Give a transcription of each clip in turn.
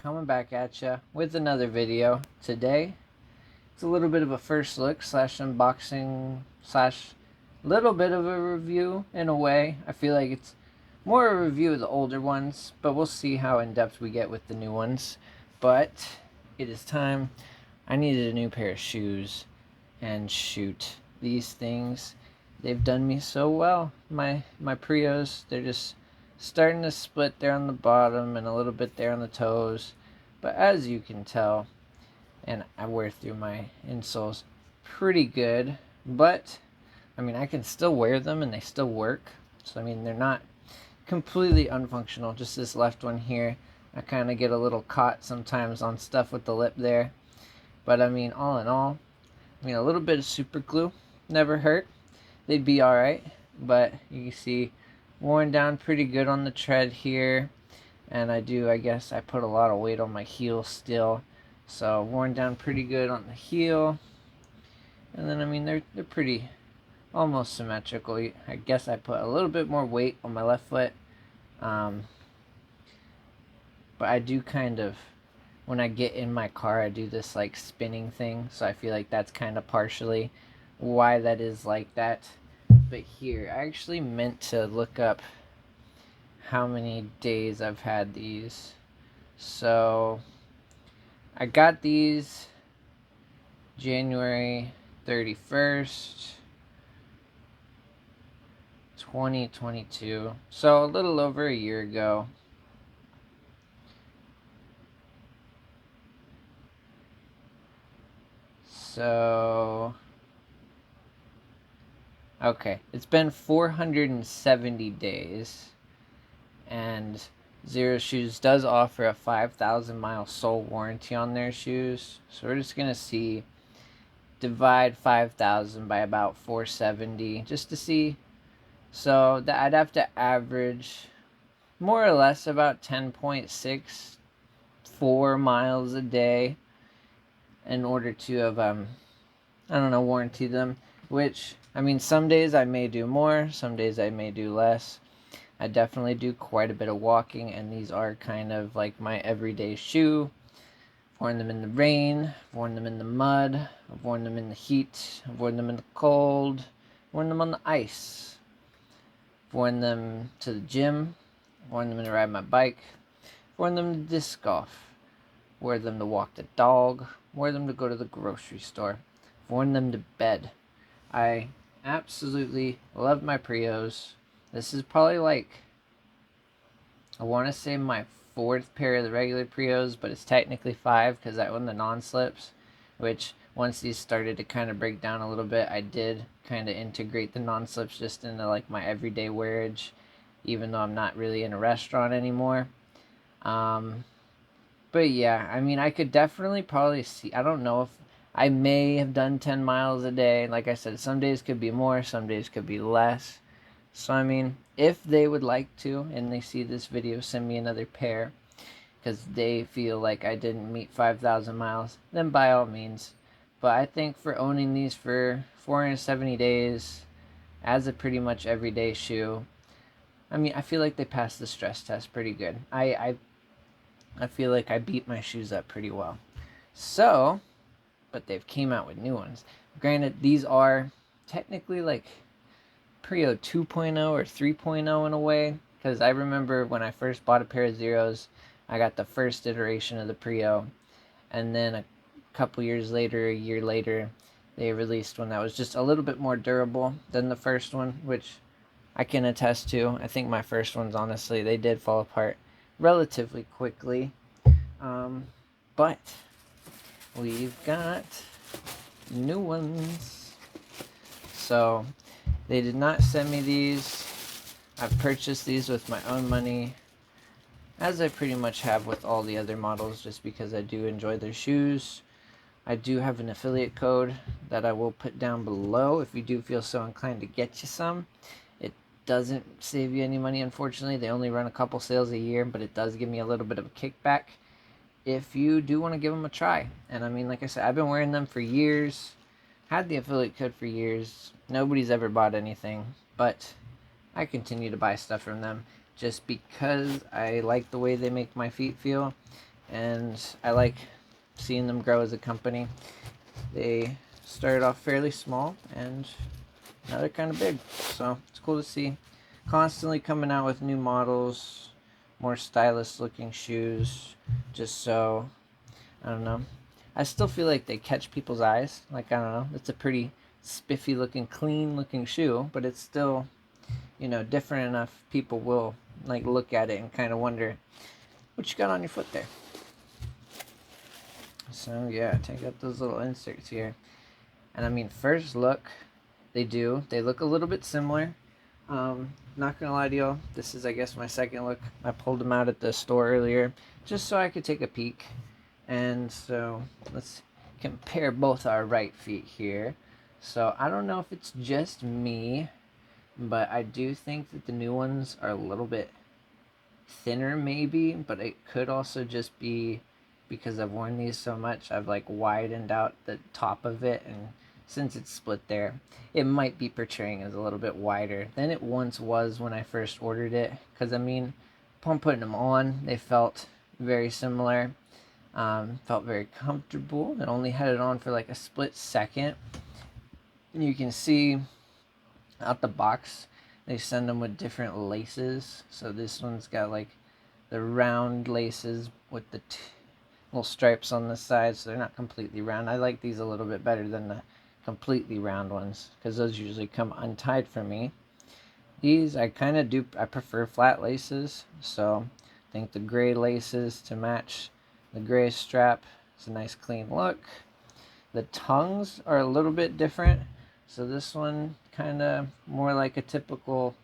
coming back at you with another video. Today, it's a little bit of a first look slash unboxing slash little bit of a review in a way. I feel like it's more a review of the older ones, but we'll see how in depth we get with the new ones. But it is time. I needed a new pair of shoes, and shoot, these things, they've done me so well. My Prios, they're just starting to split there on the bottom and a little bit there on the toes, but as you can tell, and I wear through my insoles pretty good, but I mean, I can still wear them and they still work. So I mean, they're not completely unfunctional. Just this left one here, I kind of get a little caught sometimes on stuff with the lip there, but I mean, all in all, I mean, a little bit of super glue never hurt. They'd be alright, but you can see worn down pretty good on the tread here, and I guess I put a lot of weight on my heel still, so worn down pretty good on the heel. And then I mean, they're pretty almost symmetrical. I guess I put a little bit more weight on my left foot, but I do kind of, when I get in my car, I do this like spinning thing, so I feel like that's kind of partially why that is like that. But here, I actually meant to look up how many days I've had these. So I got these January 31st, 2022. So a little over a year ago. So, okay, it's been 470 days, and Xero Shoes does offer a 5,000 mile sole warranty on their shoes. So we're just gonna see, divide 5,000 by about 470 just to see. So that I'd have to average more or less about 10.64 miles a day in order to have warranty them. Which, I mean, some days I may do more, some days I may do less. I definitely do quite a bit of walking, and these are kind of like my everyday shoe. I've worn them in the rain, I've worn them in the mud, I've worn them in the heat, I've worn them in the cold, I've worn them on the ice, I've worn them to the gym, I've worn them to ride my bike, I've worn them to disc golf, wore them to walk the dog, wore them to go to the grocery store, worn them to bed. I absolutely love my Prios. This is probably like, I want to say my fourth pair of the regular Prios, but it's technically five because I own the non-slips, which once these started to kind of break down a little bit, I did kind of integrate the non-slips just into like my everyday wearage, even though I'm not really in a restaurant anymore. But yeah, I mean, I could definitely probably see, I don't know if I may have done 10 miles a day. Like I said, some days could be more, some days could be less. So I mean, if they would like to, and they see this video, send me another pair, because they feel like I didn't meet 5,000 miles, then by all means. But I think for owning these for 470 days, as a pretty much everyday shoe, I mean, I feel like they passed the stress test pretty good. I feel like I beat my shoes up pretty well. So, but they've came out with new ones. Granted, these are technically like Prio 2.0 or 3.0 in a way, because I remember when I first bought a pair of Xeros, I got the first iteration of the Prio, and then a couple years later, a year later, they released one that was just a little bit more durable than the first one, which I can attest to. I think my first ones, honestly, they did fall apart relatively quickly. But we've got new ones. So they did not send me these. I've purchased these with my own money, as I pretty much have with all the other models, just because I do enjoy their shoes. I do have an affiliate code that I will put down below if you do feel so inclined to get you some. It doesn't save you any money, unfortunately. They only run a couple sales a year, but it does give me a little bit of a kickback if you do want to give them a try. And I mean, like I said, I've been wearing them for years, had the affiliate code for years. Nobody's ever bought anything, but I continue to buy stuff from them just because I like the way they make my feet feel. and I like seeing them grow as a company. They started off fairly small, and now they're kind of big, so it's cool to see. Constantly coming out with new models, more stylish looking shoes, just so, I don't know. I still feel like they catch people's eyes. Like, I don't know, it's a pretty spiffy looking, clean looking shoe, but it's still, different enough people will like look at it and kind of wonder what you got on your foot there. So yeah, take out those little inserts here. And I mean, first look, they look a little bit similar. Not gonna lie to y'all, this is, I guess, my second look. I pulled them out at the store earlier just so I could take a peek. And so let's compare both our right feet here. So I don't know if it's just me, but I do think that the new ones are a little bit thinner maybe, but it could also just be because I've worn these so much. I've like widened out the top of it, and since it's split there, it might be portraying as a little bit wider than it once was when I first ordered it. Because I mean, upon putting them on, they felt very similar. Felt very comfortable. I only had it on for like a split second. And you can see out the box, they send them with different laces. So this one's got like the round laces with the little stripes on the side, so they're not completely round. I like these a little bit better than the completely round ones, because those usually come untied for me. These I kind of do, I prefer flat laces, so I think the gray laces to match the gray strap is a nice clean look. The tongues are a little bit different, so this one kind of more like a typical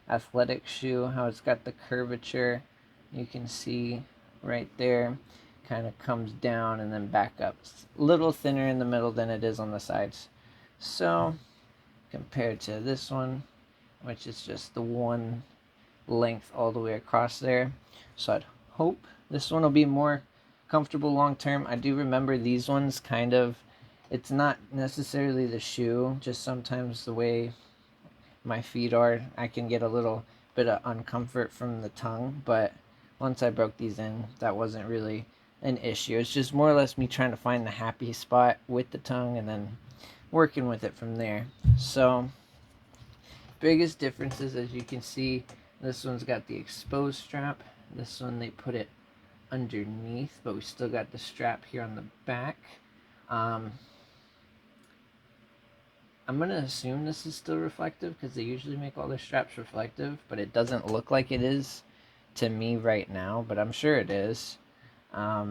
athletic shoe, how it's got the curvature. You can see right there, kind of comes down and then back up. It's a little thinner in the middle than it is on the sides. So compared to this one, which is just the one length all the way across there. So I'd hope this one will be more comfortable long term. I do remember these ones kind of, it's not necessarily the shoe, just sometimes the way my feet are, I can get a little bit of uncomfort from the tongue, but once I broke these in, that wasn't really an issue. It's just more or less me trying to find the happy spot with the tongue and then working with it from there. So biggest differences, as you can see, this one's got the exposed strap. This one they put it underneath, but we still got the strap here on the back. I'm gonna assume this is still reflective because they usually make all their straps reflective, but it doesn't look like it is to me right now, but I'm sure it is. I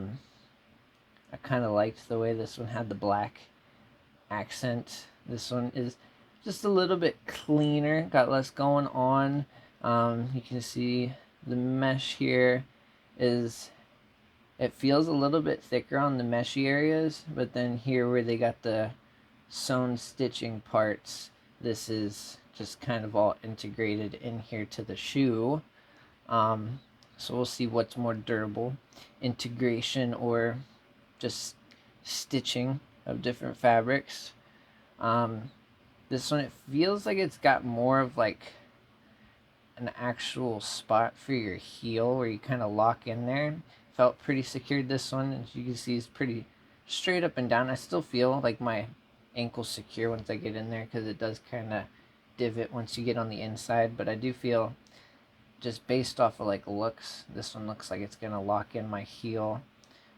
kind of liked the way this one had the black accent. This one is just a little bit cleaner, got less going on. You can see the mesh here is, it feels a little bit thicker on the meshy areas, but then here where they got the sewn stitching parts, this is just kind of all integrated in here to the shoe. So we'll see what's more durable, integration or just stitching of different fabrics. This one, it feels like it's got more of like an actual spot for your heel where you kind of lock in there. Felt pretty secured, this one. As you can see, it's pretty straight up and down. I still feel like my ankle's secure once I get in there because it does kind of divot once you get on the inside, but I do feel, just based off of like looks, this one looks like it's gonna lock in my heel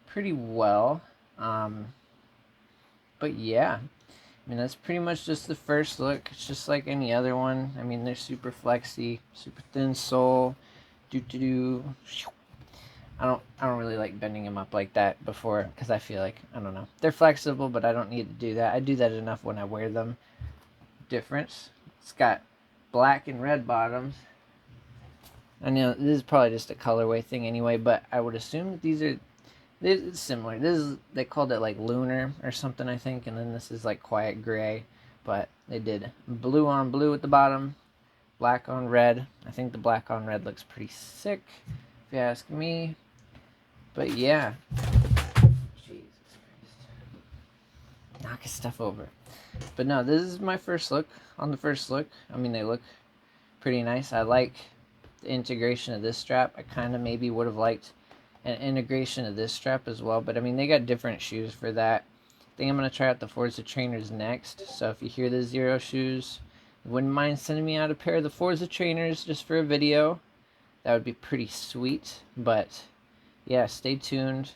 pretty well. But yeah, I mean, that's pretty much just the first look. It's just like any other one. I mean, they're super flexy, super thin sole. I don't really like bending them up like that before, because I feel like, I don't know, they're flexible, but I don't need to do that. I do that enough when I wear them. Difference, it's got black and red bottoms. I know this is probably just a colorway thing anyway, but I would assume that these are, it's similar. This is, they called it like lunar or something, I think, and then this is like quiet gray, but they did blue on blue at the bottom, black on red. I think the black on red looks pretty sick, if you ask me. But yeah, Jesus Christ, knock his stuff over. But no, this is my first look. On the first look, I mean, they look pretty nice. I like the integration of this strap. I kind of maybe would have liked an integration of this strap as well. But I mean, they got different shoes for that. I think I'm going to try out the Forza trainers next. So if you hear the Xero Shoes, wouldn't mind sending me out a pair of the Forza trainers just for a video. That would be pretty sweet. But yeah, stay tuned.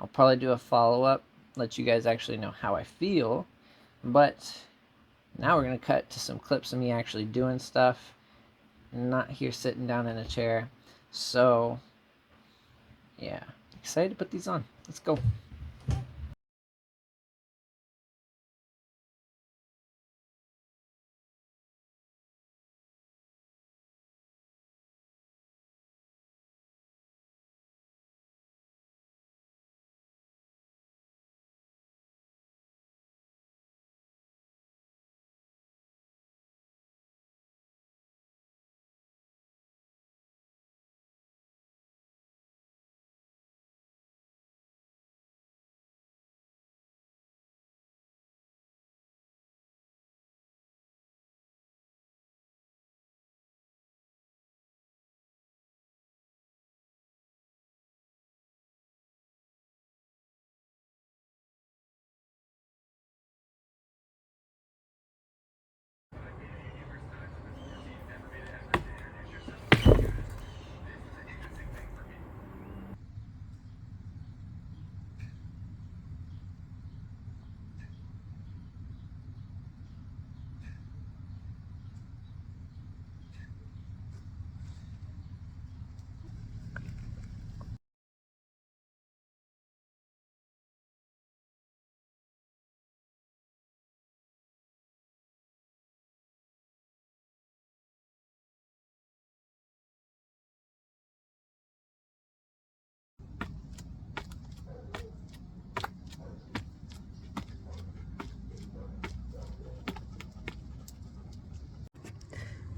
I'll probably do a follow-up, let you guys actually know how I feel. But now we're going to cut to some clips of me actually doing stuff, not here sitting down in a chair. So yeah, excited to put these on. Let's go.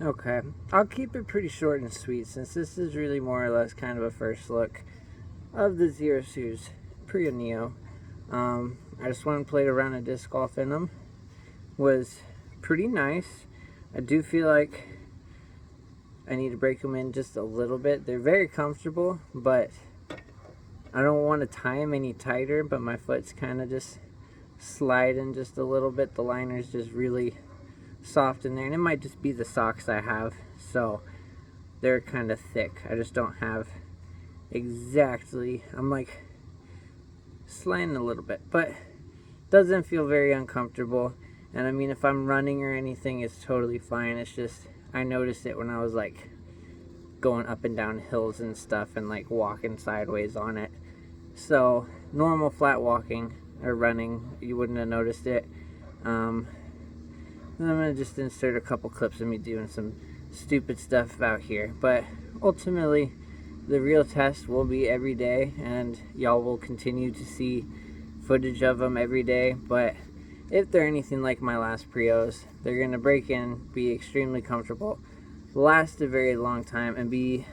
Okay, I'll keep it pretty short and sweet since this is really more or less kind of a first look of the Xero Shoes Prio Neo. I just went and played around a disc golf in them. Was pretty nice. I do feel like I need to break them in just a little bit. They're very comfortable, but I don't want to tie them any tighter, but my foot's kind of just sliding just a little bit. The liner's just really soft in there, and it might just be the socks I have, so they're kind of thick. I just don't have exactly, I'm like sliding a little bit, but doesn't feel very uncomfortable. And I mean, if I'm running or anything, it's totally fine. It's just I noticed it when I was like going up and down hills and stuff and like walking sideways on it. So normal flat walking or running, you wouldn't have noticed it. And I'm going to just insert a couple clips of me doing some stupid stuff out here. But ultimately, the real test will be every day, and y'all will continue to see footage of them every day. But if they're anything like my last Prios, they're going to break in, be extremely comfortable, last a very long time, and be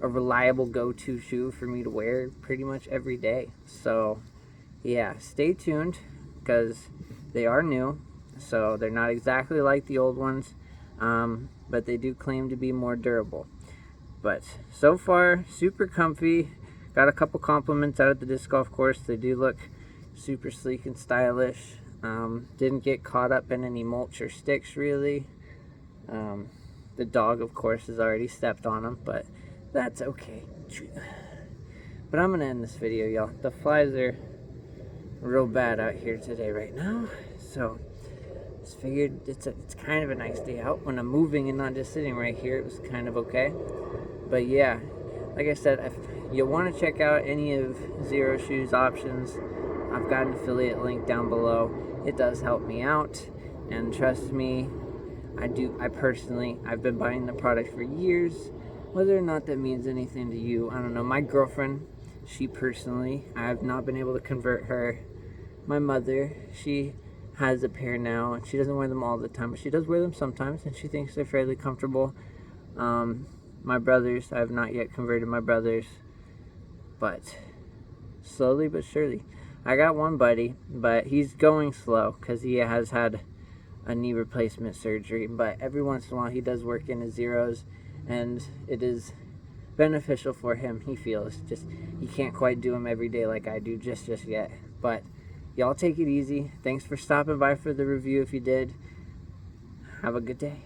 a reliable go-to shoe for me to wear pretty much every day. So yeah, stay tuned because they are new. So they're not exactly like the old ones, but they do claim to be more durable. But so far, super comfy. Got a couple compliments out at the disc golf course. They do look super sleek and stylish. Didn't get caught up in any mulch or sticks really. The dog, of course, has already stepped on them, but that's okay. But I'm gonna end this video, y'all. The flies are real bad out here today right now, so just figured it's kind of a nice day out. When I'm moving and not just sitting right here, it was kind of okay. But yeah, like I said, if you want to check out any of Xero Shoes options, I've got an affiliate link down below. It does help me out, and trust me, I've been buying the product for years. Whether or not that means anything to you, I don't know. My girlfriend, I have not been able to convert her. My mother, she has a pair now, and she doesn't wear them all the time, but she does wear them sometimes, and she thinks they're fairly comfortable. My brothers, I have not yet converted my brothers, but slowly but surely. I got one buddy, but he's going slow because he has had a knee replacement surgery, but every once in a while he does work in his Xeros, and it is beneficial for him, he feels. Just he can't quite do them every day like I do just yet. But y'all take it easy. Thanks for stopping by for the review if you did. Have a good day.